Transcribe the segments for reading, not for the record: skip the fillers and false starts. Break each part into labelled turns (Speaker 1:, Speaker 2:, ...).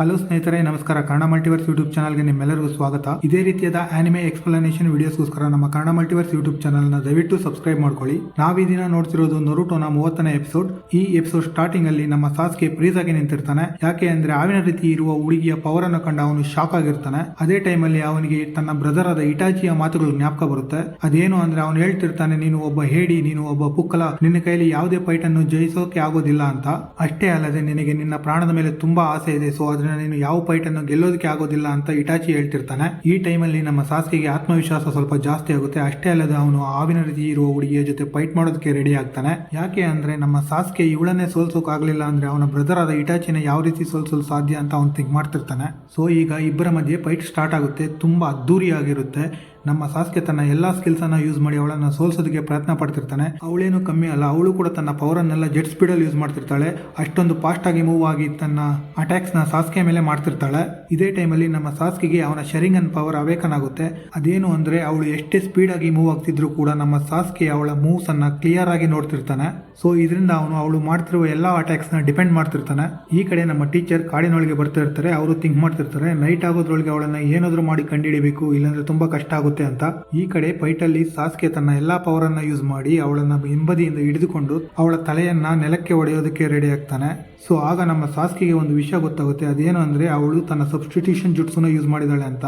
Speaker 1: Hello ಸ್ನೇಹಿತರೆ, ನಮಸ್ಕಾರ. Kannada multiverse YouTube ಚಾನಲ್ಗೆ ನಿಮ್ಮೆಲ್ಲರಿಗೂ ಸ್ವಾಗತ. ಇದೇ ರೀತಿಯಾದ ಆನಿಮೆ ಎಕ್ಸ್ಪ್ಲನೇಷನ್ ವಿಡಿಯೋಸ್ಗೋಸ್ಕರ ನಮ್ಮ ಕನ್ನಡ ಮಲ್ಟಿವರ್ಸ್ ಯೂಟ್ಯೂಬ್ ಚಾನಲ್ನ ದಯವಿಟ್ಟು ಸಬ್ಸ್ಕ್ರೈಬ್ ಮಾಡ್ಕೊಳ್ಳಿ. ನಾವು ಈ ದಿನ ನೋಡ್ತಿರೋದು ನರುಟೋನ 30ನೇ ಎಪಿಸೋಡ್. ಈ ಎಪಿಸೋಡ್ ಸ್ಟಾರ್ಟಿಂಗ್ ಅಲ್ಲಿ ನಮ್ಮ ಸಾಸ್ಕೆ ಫ್ರೀಸ್ ಆಗಿ ನಿಂತಿರ್ತಾನೆ. ಯಾಕೆ ಅಂದ್ರೆ ಆವಿನ ರೀತಿ ಇರುವ ಹುಡುಗಿಯ ಪವರ್ ಅನ್ನು ಕಂಡು ಅವನು ಶಾಕ್ ಆಗಿರ್ತಾನೆ. ಅದೇ ಟೈಮಲ್ಲಿ ಅವನಿಗೆ ತನ್ನ ಬ್ರದರ್ ಆದ ಇಟಾಚಿಯ ಮಾತುಗಳು ಜ್ಞಾಪಕ ಬರುತ್ತೆ. ಅದೇನು ಅಂದ್ರೆ ಅವನು ಹೇಳ್ತಿರ್ತಾನೆ, ನೀನು ಒಬ್ಬ ಹೇಡಿ, ನೀನು ಒಬ್ಬ ಪುಕ್ಕಲ, ನಿನ್ನ ಕೈಯಲ್ಲಿ ಯಾವುದೇ ಫೈಟ್ ಅನ್ನು ಜಯಿಸೋಕೆ ಆಗೋದಿಲ್ಲ ಅಂತ. ಅಷ್ಟೇ ಅಲ್ಲದೆ ನಿನಗೆ ನಿನ್ನ ಪ್ರಾಣದ ಮೇಲೆ ತುಂಬಾ ಆಸೆ ಇದೆ, ಸೊ ಅದನ್ನ ನೀನು ಯಾವ ಫೈಟ್ ಅನ್ನು ಗೆಲ್ಲೋದಕ್ಕೆ ಆಗೋದಿಲ್ಲ ಅಂತ ಇಟಾಚಿ ಹೇಳ್ತಿರ್ತಾನೆ. ಈ ಟೈಮಲ್ಲಿ ನಮ್ಮ ಸಾಸ್ಕೆಗೆ ಆತ್ಮವಿಶ್ವಾಸ ಸ್ವಲ್ಪ ಜಾಸ್ತಿ ಆಗುತ್ತೆ. ಅಷ್ಟೇ ಅಲ್ಲದೆ ಅವನು ಆವಿನ ರೀತಿ ಇರುವ ಹುಡುಗಿಯ ಜೊತೆ ಫೈಟ್ ಮಾಡೋದಕ್ಕೆ ರೆಡಿ ಆಗ್ತಾನೆ. ಯಾಕೆ ಅಂದ್ರೆ ನಮ್ಮ ಸಾಸ್ಕೆ ಇವಳನ್ನೇ ಸೋಲ್ಸೋಕ್ ಆಗ್ಲಿಲ್ಲ ಅಂದ್ರೆ ಅವನ ಬ್ರದರ್ ಆದ ಇಟಾಚಿನ ಯಾವ ರೀತಿ ಸೋಲ್ಸಲು ಸಾಧ್ಯ ಅಂತ ಅವನು ಥಿಂಕ್ ಮಾಡ್ತಿರ್ತಾನೆ. ಸೊ ಈಗ ಇಬ್ಬರ ಮಧ್ಯೆ ಫೈಟ್ ಸ್ಟಾರ್ಟ್ ಆಗುತ್ತೆ. ತುಂಬಾ ಅದ್ದೂರಿಯಾಗಿರುತ್ತೆ. ನಮ್ಮ ಸಾಸ್ಕೆ ತನ್ನ ಎಲ್ಲಾ ಸ್ಕಿಲ್ಸ್ ಅನ್ನ ಯೂಸ್ ಮಾಡಿ ಅವಳನ್ನ ಸೋಲ್ಸೋದಕ್ಕೆ ಪ್ರಯತ್ನ ಪಡ್ತಿರ್ತಾನೆ. ಅವಳೇನು ಕಮ್ಮಿ ಅಲ್ಲ, ಅವಳು ಕೂಡ ತನ್ನ ಪವರ್ ಅನ್ನೆಲ್ಲ ಜೆಟ್ ಸ್ಪೀಡ್ ಅಲ್ಲಿ ಯೂಸ್ ಮಾಡ್ತಿರ್ತಾಳೆ. ಅಷ್ಟೊಂದು ಫಾಸ್ಟ್ ಆಗಿ ಮೂವ್ ಆಗಿ ತನ್ನ ಅಟ್ಯಾಕ್ಸ್ ನ ಸಾಸ್ಕೆ ಮೇಲೆ ಮಾಡ್ತಿರ್ತಾಳೆ. ಇದೇ ಟೈಮಲ್ಲಿ ನಮ್ಮ ಸಾಸ್ಕೆಗೆ ಅವನ ಶರಿಂಗನ್ ಪವರ್ ಅವೇಕನ್ ಆಗುತ್ತೆ. ಅದೇನು ಅಂದ್ರೆ ಅವಳು ಎಷ್ಟೇ ಸ್ಪೀಡ್ ಆಗಿ ಮೂವ್ ಆಗ್ತಿದ್ರು ಕೂಡ ನಮ್ಮ ಸಾಸ್ಕೆ ಅವಳ ಮೂವ್ಸ್ ಅನ್ನ ಕ್ಲಿಯರ್ ಆಗಿ ನೋಡ್ತಿರ್ತಾನೆ. ಸೊ ಇದರಿಂದ ಅವಳು ಮಾಡ್ತಿರುವ ಎಲ್ಲಾ ಅಟ್ಯಾಕ್ಸ್ ನ ಡಿಪೆಂಡ್ ಮಾಡ್ತಿರ್ತಾನೆ. ಈ ಕಡೆ ನಮ್ಮ ಟೀಚರ್ ಕಾಡಿನೊಳಗೆ ಬರ್ತಾ ಇರ್ತಾರೆ. ಅವರು ಥಿಂಕ್ ಮಾಡ್ತಿರ್ತಾರೆ, ನೈಟ್ ಆಗೋದ್ರೊಳಗೆ ಅವಳನ್ನ ಏನಾದ್ರೂ ಮಾಡಿ ಕಂಡುಹಿಡಿಬೇಕು, ಇಲ್ಲಾಂದ್ರೆ ತುಂಬಾ ಕಷ್ಟ ಆಗುತ್ತೆ ಅಂತ. ಈ ಕಡೆ ಫೈಟ್ ಅಲ್ಲಿ ಸಾಸ್ಕೆ ತನ್ನ ಎಲ್ಲಾ ಪವರ್ ಅನ್ನ ಯೂಸ್ ಮಾಡಿ ಅವಳನ್ನ ಹಿಂಬದಿಯಿಂದ ಹಿಡಿದುಕೊಂಡು ಅವಳ ತಲೆಯನ್ನ ನೆಲಕ್ಕೆ ಹೊಡೆಯೋದಕ್ಕೆ ರೆಡಿ ಆಗ್ತಾನೆ. ಸೊ ಆಗ ನಮ್ಮ ಸಾಸ್ಕೆಗೆ ಒಂದು ವಿಷಯ ಗೊತ್ತಾಗುತ್ತೆ. ಅದೇನು ಅಂದ್ರೆ ಅವಳು ತನ್ನ ಸಬ್ಸ್ಟಿಟ್ಯೂಷನ್ ಜುಟ್ಸುನ ಯೂಸ್ ಮಾಡಿದಾಳೆ ಅಂತ.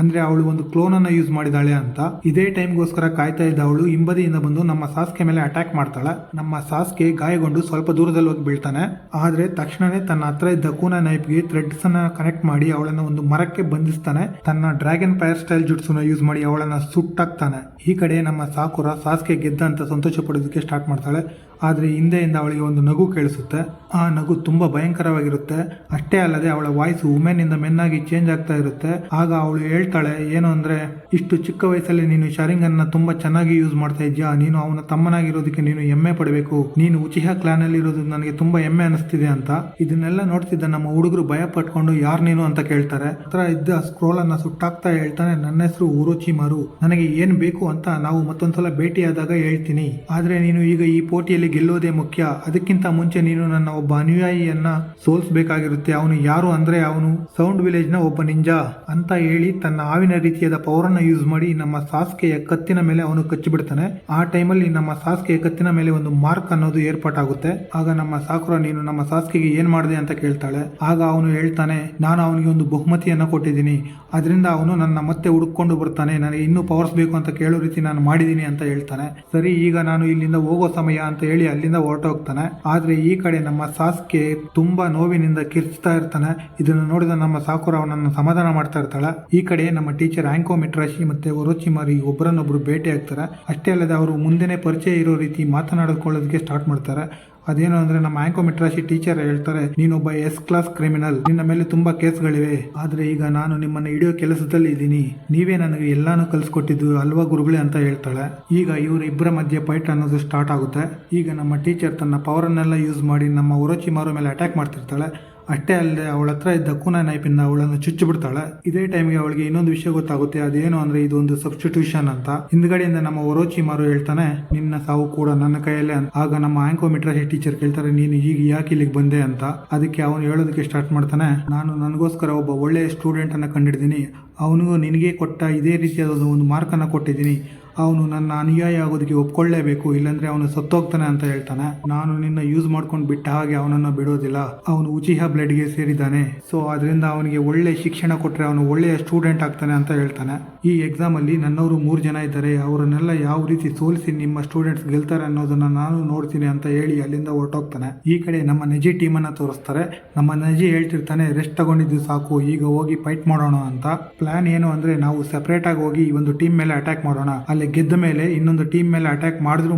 Speaker 1: ಅಂದ್ರೆ ಅವಳು ಒಂದು ಕ್ಲೋನ್ ಅನ್ನ ಯೂಸ್ ಮಾಡಿದಾಳೆ ಅಂತ. ಇದೇ ಟೈಮ್ಗೋಸ್ಕರ ಕಾಯ್ತಾ ಇದ್ದ ಅವಳು ಹಿಂಬದಿಯಿಂದ ಬಂದು ನಮ್ಮ ಸಾಸ್ಕೆ ಮೇಲೆ ಅಟ್ಯಾಕ್ ಮಾಡ್ತಾಳೆ. ನಮ್ಮ ಸಾಸ್ಕೆ ಗಾಯಗೊಂಡು ಸ್ವಲ್ಪ ದೂರದಲ್ಲಿ ಹೋಗಿ ಬೀಳ್ತಾನೆ. ಆದ್ರೆ ತಕ್ಷಣನೇ ತನ್ನ ಹತ್ರ ಇದ್ದ ಕೂನ ನೈಫ್ಗೆ ಥ್ರೆಡ್ಸ್ ಅನ್ನ ಕನೆಕ್ಟ್ ಮಾಡಿ ಅವಳನ್ನ ಒಂದು ಮರಕ್ಕೆ ಬಂಧಿಸ್ತಾನೆ. ತನ್ನ ಡ್ರ್ಯಾಗನ್ ಫೈರ್ ಸ್ಟೈಲ್ ಜುಟ್ಸುನ ಯೂಸ್ ಮಾಡಿ ಅವಳನ್ನ ಸುಟ್ಟಾಕ್ತಾನೆ. ಈ ಕಡೆ ನಮ್ಮ ಸಾಕುರ ಸಾಸ್ಕೆ ಗೆದ್ದ ಅಂತ ಸಂತೋಷ ಪಡೋದಕ್ಕೆ ಸ್ಟಾರ್ಟ್ ಮಾಡ್ತಾಳೆ. ಆದ್ರೆ ಹಿಂದೆಯಿಂದ ಅವಳಿಗೆ ಒಂದು ನಗು ಕೇಳಿಸುತ್ತೆ. ಆ ನಗು ತುಂಬಾ ಭಯಂಕರವಾಗಿರುತ್ತೆ. ಅಷ್ಟೇ ಅಲ್ಲದೆ ಅವಳ ವಾಯ್ಸ್ ವುಮೆನ್ ಇಂದ ಮೆನ್ ಆಗಿ ಚೇಂಜ್ ಆಗ್ತಾ ಇರುತ್ತೆ. ಆಗ ಅವಳು ಹೇಳ್ತಾಳೆ, ಏನು ಅಂದ್ರೆ ಇಷ್ಟು ಚಿಕ್ಕ ವಯಸ್ಸಲ್ಲಿ ನೀನು ಶರಿಂಗನ್ನ ತುಂಬಾ ಚೆನ್ನಾಗಿ ಯೂಸ್ ಮಾಡ್ತಾ ಇದ್ಯಾ, ನೀನು ಅವನ ತಮ್ಮನಾಗಿರೋದಕ್ಕೆ ನೀನು ಹೆಮ್ಮೆ ಪಡಬೇಕು, ನೀನು ಉಚಿಹಾ ಕ್ಲಾನ್ ಅಲ್ಲಿ ಇರೋದು ನನಗೆ ತುಂಬಾ ಹೆಮ್ಮೆ ಅನಿಸ್ತಿದೆ ಅಂತ. ಇದನ್ನೆಲ್ಲ ನೋಡ್ತಿದ್ದ ನಮ್ಮ ಹುಡುಗರು ಭಯ ಪಟ್ಕೊಂಡು ಯಾರು ನೀನು ಅಂತ ಕೇಳ್ತಾರೆ. ಹತ್ರ ಇದ್ದ ಸ್ಕ್ರೋಲ್ ಅನ್ನ ಸುಟ್ಟಾಕ್ತಾ ಹೇಳ್ತಾನೆ, ನನ್ನ ಹೆಸರು ಉರೋಚಿಮಾರು, ನನಗೆ ಏನ್ ಬೇಕು ಅಂತ ನಾವು ಮತ್ತೊಂದ್ಸಲ ಭೇಟಿಯಾದಾಗ ಹೇಳ್ತೀನಿ. ಆದ್ರೆ ನೀನು ಈಗ ಈ ಪೋಟಿಯಲ್ಲಿ ಗೆಲ್ಲೋದೇ ಮುಖ್ಯ. ಅದಕ್ಕಿಂತ ಮುಂಚೆ ನೀನು ನನ್ನ ಒಬ್ಬ ಅನುಯಾಯಿಯನ್ನ ಸೋಲ್ಸ್ಬೇಕಾಗಿರುತ್ತೆ. ಅವನು ಯಾರು ಅಂದ್ರೆ ಅವನು ಸೌಂಡ್ ವಿಲೇಜ್ ನ ಒಬ್ಬ ನಿಂಜಾ ಅಂತ ಹೇಳಿ ತನ್ನ ಆವಿನ ರೀತಿಯಾದ ಪವರ್ ಅನ್ನ ಯೂಸ್ ಮಾಡಿ ನಮ್ಮ ಸಾಸ್ಕೆಯ ಕತ್ತಿನ ಮೇಲೆ ಅವನು ಕಚ್ಚಿಬಿಡ್ತಾನೆ. ಆ ಟೈಮಲ್ಲಿ ನಮ್ಮ ಸಾಸ್ಕೆಯ ಕತ್ತಿನ ಮೇಲೆ ಒಂದು ಮಾರ್ಕ್ ಅನ್ನೋದು ಏರ್ಪಾಟಾಗುತ್ತೆ. ಆಗ ನಮ್ಮ ಸಾಕುರ, ನೀನು ನಮ್ಮ ಸಾಸ್ಕೆಗೆ ಏನ್ ಮಾಡಿದೆ ಅಂತ ಕೇಳ್ತಾಳೆ. ಆಗ ಅವನು ಹೇಳ್ತಾನೆ, ನಾನು ಅವನಿಗೆ ಒಂದು ಬಹುಮತಿಯನ್ನ ಕೊಟ್ಟಿದ್ದೀನಿ, ಅದರಿಂದ ಅವನು ನನ್ನ ಮತ್ತೆ ಹುಡುಕೊಂಡು ಬರ್ತಾನೆ, ನನಗೆ ಇನ್ನೂ ಪವರ್ಸ್ ಬೇಕು ಅಂತ ಕೇಳೋ ರೀತಿ ನಾನು ಮಾಡಿದೀನಿ ಅಂತ ಹೇಳ್ತಾನೆ. ಸರಿ, ಈಗ ನಾನು ಇಲ್ಲಿಂದ ಹೋಗೋ ಸಮಯ ಅಂತ ಹೇಳಿ ಅಲ್ಲಿಂದ ಹೊರಟೋಗ್ತಾನೆ. ಆದ್ರೆ ಈ ಕಡೆ ನಮ್ಮ ಸಾಸ್ಕೆ ತುಂಬಾ ನೋವಿನಿಂದ ಕಿರ್ಚ್ತಾ ಇರ್ತಾನೆ. ಇದನ್ನು ನೋಡಿದ ನಮ್ಮ ಸಾಕುರ ಅವನನ್ನು ಸಮಾಧಾನ ಮಾಡ್ತಾ ಇರ್ತಾಳೆ. ಈ ಕಡೆ ನಮ್ಮ ಟೀಚರ್ ಆಂಕೋ ಮಿಟ್ರಾಶಿ ಮತ್ತೆ ಒರೋಚಿಮಾರಿ ಒಬ್ಬರನ್ನೊಬ್ರು ಭೇಟಿ ಆಗ್ತಾರೆ. ಅಷ್ಟೇ ಅಲ್ಲದೆ ಅವರು ಮುಂದೆನೆ ಪರಿಚಯ ಇರೋ ರೀತಿ ಮಾತನಾಡಿಕೊಳ್ಳೋದಕ್ಕೆ ಸ್ಟಾರ್ಟ್ ಮಾಡ್ತಾರೆ. ಅದೇನು ಅಂದ್ರೆ ನಮ್ಮ ಆಂಕೋ ಮಿಟ್ರಾಶಿ ಟೀಚರ್ ಹೇಳ್ತಾರೆ, ನೀನೊಬ್ಬ ಎಸ್ ಕ್ಲಾಸ್ ಕ್ರಿಮಿನಲ್, ನಿನ್ನ ಮೇಲೆ ತುಂಬಾ ಕೇಸ್ಗಳಿವೆ, ಆದ್ರೆ ಈಗ ನಾನು ನಿಮ್ಮನ್ನ ಹಿಡಿಯೋ ಕೆಲಸದಲ್ಲಿ ಇದ್ದೀನಿ, ನೀವೇ ನನಗೆ ಎಲ್ಲಾನು ಕಲ್ಸ್ಕೊಟ್ಟಿದ್ದು ಅಲ್ವಾ ಗುರುಗಳೇ ಅಂತ ಹೇಳ್ತಾಳೆ. ಈಗ ಇವ್ರ ಇಬ್ಬರ ಮಧ್ಯೆ ಫೈಟ್ ಅನ್ನೋದು ಸ್ಟಾರ್ಟ್ ಆಗುತ್ತೆ. ಈಗ ನಮ್ಮ ಟೀಚರ್ ತನ್ನ ಪವರ್ ಅನ್ನೆಲ್ಲ ಯೂಸ್ ಮಾಡಿ ನಮ್ಮ ಒರೋಚಿಮಾರು ಮೇಲೆ ಅಟ್ಯಾಕ್ ಮಾಡ್ತಿರ್ತಾಳೆ. ಅಷ್ಟೇ ಅಲ್ಲದೆ ಅವಳ ಹತ್ರ ಇದ್ದ ಕೂನ ನೈಫಿಂದ ಅವಳನ್ನು ಚುಚ್ಚಿ ಬಿಡ್ತಾಳೆ. ಇದೇ ಟೈಮ್ಗೆ ಅವಳಿಗೆ ಇನ್ನೊಂದು ವಿಷಯ ಗೊತ್ತಾಗುತ್ತೆ. ಅದೇನು ಅಂದ್ರೆ ಇದೊಂದು ಸಬ್ಸ್ಟಿಟ್ಯೂಷನ್ ಅಂತ. ಹಿಂದ್ಗಡೆಯಿಂದ ನಮ್ಮ ಒರೋಚಿಮಾರು ಹೇಳ್ತಾನೆ, ನಿನ್ನ ಸಾವು ಕೂಡ ನನ್ನ ಕೈಯಲ್ಲೇ ಅಂತ. ಆಗ ನಮ್ಮ ಆಂಕೋ ಮಿಟ್ರಾಶಿ ಟೀಚರ್ ಕೇಳ್ತಾರೆ, ನೀನು ಈಗ ಯಾಕೆ ಇಲ್ಲಿಗೆ ಬಂದೆ ಅಂತ. ಅದಕ್ಕೆ ಅವನು ಹೇಳೋದಕ್ಕೆ ಸ್ಟಾರ್ಟ್ ಮಾಡ್ತಾನೆ, ನಾನು ನನಗೋಸ್ಕರ ಒಬ್ಬ ಒಳ್ಳೆಯ ಸ್ಟೂಡೆಂಟ್ ಅನ್ನ ಕಂಡಿದ್ದೀನಿ, ಅವನಿಗೂ ನಿನಗೆ ಕೊಟ್ಟ ಇದೇ ರೀತಿಯಾದ ಒಂದು ಮಾರ್ಕ್ ಅನ್ನ ಕೊಟ್ಟಿದ್ದೀನಿ, ಅವನು ನನ್ನ ಅನುಯಾಯಿ ಆಗೋದಕ್ಕೆ ಒಪ್ಕೊಳ್ಳೇಬೇಕು, ಇಲ್ಲಾಂದ್ರೆ ಅವನು ಸತ್ತೋಗ್ತಾನೆ ಅಂತ ಹೇಳ್ತಾನೆ. ನಾನು ನಿನ್ನ ಯೂಸ್ ಮಾಡ್ಕೊಂಡು ಬಿಟ್ಟ ಹಾಗೆ ಅವನನ್ನು ಬಿಡೋದಿಲ್ಲ, ಅವನು ಉಚಿಹಾ ಬ್ಲಡ್ಗೆ ಸೇರಿದ್ದಾನೆ, ಸೊ ಅದರಿಂದ ಅವನಿಗೆ ಒಳ್ಳೆ ಶಿಕ್ಷಣ ಕೊಟ್ಟರೆ ಅವನು ಒಳ್ಳೆಯ ಸ್ಟೂಡೆಂಟ್ ಆಗ್ತಾನೆ ಅಂತ ಹೇಳ್ತಾನೆ. ಈ ಎಕ್ಸಾಮ್ ಅಲ್ಲಿ ನನ್ನವರು 3 ಜನ ಇದ್ದಾರೆ, ಅವರನ್ನೆಲ್ಲ ಯಾವ ರೀತಿ ಸೋಲಿಸಿ ನಿಮ್ಮ ಸ್ಟೂಡೆಂಟ್ಸ್ ಗೆಲ್ತಾರೆ ಅನ್ನೋದನ್ನ ನಾನು ನೋಡ್ತೀನಿ ಅಂತ ಹೇಳಿ ಅಲ್ಲಿಂದ ಹೊರಟೋಗ್ತಾನೆ. ಈ ಕಡೆ ನಮ್ಮ ನೆಜಿ ಟೀಮ್ ಅನ್ನ ತೋರಿಸ್ತಾರೆ. ನಮ್ಮ ನೆಜಿ ಹೇಳ್ತಿರ್ತಾನೆ, ರೆಸ್ಟ್ ತಗೊಂಡಿದ್ದು ಸಾಕು, ಈಗ ಹೋಗಿ ಫೈಟ್ ಮಾಡೋಣ ಅಂತ. ಪ್ಲಾನ್ ಏನು ಅಂದ್ರೆ ನಾವು ಸೆಪರೇಟ್ ಆಗಿ ಹೋಗಿ ಒಂದು ಟೀಮ್ ಮೇಲೆ ಅಟ್ಯಾಕ್ ಮಾಡೋಣ, ಅಲ್ಲಿ ಗೆದ್ದ ಮೇಲೆ ಇನ್ನೊಂದು ಟೀಮ್ ಮೇಲೆ ಅಟ್ಯಾಕ್ ಮಾಡಿದ್ರು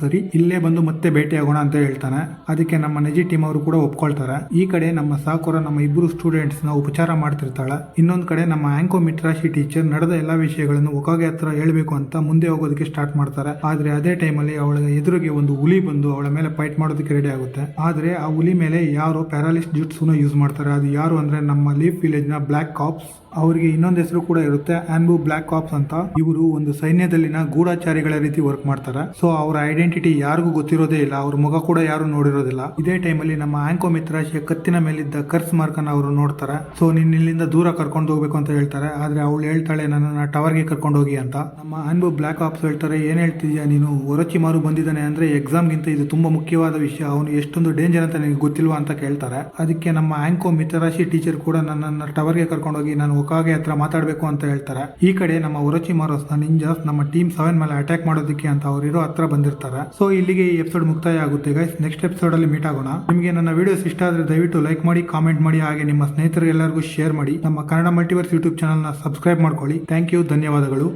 Speaker 1: ಸರಿ, ಇಲ್ಲೇ ಬಂದು ಮತ್ತೆ ಭೇಟಿ ಆಗೋಣ ಅಂತ ಹೇಳ್ತಾನೆ. ಅದಕ್ಕೆ ನಮ್ಮ ನೆಜಿ ಟೀಮ್ ಅವರು ಕೂಡ ಒಪ್ಕೊಳ್ತಾರೆ. ಈ ಕಡೆ ನಮ್ಮ ಸಾಕುರ ನಮ್ಮ ಇಬ್ಬರು ಸ್ಟೂಡೆಂಟ್ಸ್ ನ ಉಪಚಾರ ಮಾಡ್ತಿರ್ತಾಳೆ. ಇನ್ನೊಂದ್ ಕಡೆ ನಮ್ಮ ಆಂಕೋ ಮಿಟ್ರಾಶಿ ಟೀಚರ್ ನಡೆದ ಎಲ್ಲಾ ವಿಷಯಗಳನ್ನು ಒಕಾಗೆ ಹತ್ರ ಹೇಳ್ಬೇಕು ಅಂತ ಮುಂದೆ ಹೋಗೋದಕ್ಕೆ ಸ್ಟಾರ್ಟ್ ಮಾಡ್ತಾರೆ. ಆದ್ರೆ ಅದೇ ಟೈಮಲ್ಲಿ ಅವಳ ಎದುರಿಗೆ ಒಂದು ಹುಲಿ ಬಂದು ಅವಳ ಮೇಲೆ ಫೈಟ್ ಮಾಡೋದಕ್ಕೆ ರೆಡಿ ಆಗುತ್ತೆ. ಆದ್ರೆ ಆ ಹುಲಿ ಮೇಲೆ ಯಾರೋ ಪ್ಯಾರಾಲಿಸ್ಟ್ ಜುಟ್ಸುನ ಯೂಸ್ ಮಾಡ್ತಾರೆ. ಅದು ಯಾರು ಅಂದ್ರೆ ನಮ್ಮ ಲೀಫ್ ವಿಲೇಜ್ ನ ಬ್ಲಾಕ್ ಕಾಪ್ಸ್. ಅವರಿಗೆ ಇನ್ನೊಂದು ಹೆಸರು ಕೂಡ ಇರುತ್ತೆ, ಆನ್ಬು ಬ್ಲಾಕ್ ಕಾಪ್ಸ್ ಅಂತ. ಇವರು ಒಂದು ಸೈನ್ಯದಲ್ಲಿ ರಾಜ್ಯದಲ್ಲಿನ ಗೂಢಚಾರಿಗಳ ರೀತಿ ವರ್ಕ್ ಮಾಡ್ತಾರೆ. ಸೊ ಅವರ ಐಡೆಂಟಿಟಿ ಯಾರಿಗೂ ಗೊತ್ತಿರೋದೇ ಇಲ್ಲ, ಅವ್ರ ಮುಖ ಕೂಡ ಯಾರು ನೋಡಿರೋದಿಲ್ಲ. ಇದೇ ಟೈಮಲ್ಲಿ ನಮ್ಮ ಆಂಕೋ ಮಿತ್ರಾಶಿಯ ಕತ್ತಿನ ಮೇಲಿದ್ದ ಕರ್ಸ್ ಮಾರ್ಕ್ ಅನ್ನ ಅವರು ನೋಡ್ತಾರೆ. ಸೊ ನಿನ್ನ ಇಲ್ಲಿಂದ ದೂರ ಕರ್ಕೊಂಡು ಹೋಗ್ಬೇಕು ಅಂತ ಹೇಳ್ತಾರೆ. ಆದ್ರೆ ಅವಳು ಹೇಳ್ತಾಳೆ ನನ್ನನ್ನ ಟವರ್ಗೆ ಕರ್ಕೊಂಡು ಹೋಗಿ ಅಂತ. ನಮ್ಮ ಅನ್ಬು ಬ್ಲಾಕ್ ಆಪ್ಸ್ ಹೇಳ್ತಾರೆ, ಏನ್ ಹೇಳ್ತಿದ್ಯಾ ನೀನು, ಒರಚಿಮಾರು ಬಂದಿದ್ದಾನೆ ಅಂದ್ರೆ ಎಕ್ಸಾಮ್ಗಿಂತ ಇದು ತುಂಬಾ ಮುಖ್ಯವಾದ ವಿಷಯ, ಅವನು ಎಷ್ಟೊಂದು ಡೇಂಜರ್ ಅಂತ ನಿನಗೆ ಗೊತ್ತಿಲ್ವಾ ಅಂತ ಕೇಳ್ತಾರೆ. ಅದಕ್ಕೆ ನಮ್ಮ ಆಂಕೋ ಮಿತ್ರರಾಶಿ ಟೀಚರ್ ಕೂಡ ನನ್ನನ್ನು ಟವರ್ಗೆ ಕರ್ಕೊಂಡೋಗಿ ನಾನು ಒಕಾಗೆ ಹತ್ರ ಮಾತಾಡಬೇಕು ಅಂತ ಹೇಳ್ತಾರೆ. ಈ ಕಡೆ ನಮ್ಮ ಒರಚಿಮಾರೋಸ್ನ ನಿಂಜಾಸ್ ನಮ್ಮ ಟೀಮ್ 7 ಮೇಲೆ ಅಟ್ಯಾಕ್ ಮಾಡೋದಕ್ಕೆ ಅಂತ ಅವರಿರೋ ಹತ್ರ ಬಂದಿರ್ತಾರೆ. ಸೊ ಇಲ್ಲಿಗೆ ಈ ಎಪಿಸೋಡ್ ಮುಕ್ತಾಯ ಆಗುತ್ತೆ ಗೈಸ್. ನೆಕ್ಸ್ಟ್ ಎಪಿಸೋಡ್ ಅಲ್ಲಿ ಮೀಟ್ ಆಗೋಣ. ನಿಮಗೆ ನನ್ನ ವಿಡಿಯೋಸ್ ಇಷ್ಟ ಆದ್ರೆ ದಯವಿಟ್ಟು ಲೈಕ್ ಮಾಡಿ, ಕಾಮೆಂಟ್ ಮಾಡಿ, ಹಾಗೆ ನಿಮ್ಮ ಸ್ನೇಹಿತರಿಗೆಲ್ಲರಿಗೂ ಶೇರ್ ಮಾಡಿ. ನಮ್ಮ ಕನ್ನಡ ಮಲ್ಟಿವರ್ಸ್ ಯೂಟ್ಯೂಬ್ ಚಾನಲ್ ನ ಸಬ್ಸ್ಕ್ರೈಬ್ ಮಾಡ್ಕೊಳ್ಳಿ. ಥ್ಯಾಂಕ್ ಯು, ಧನ್ಯವಾದಗಳು.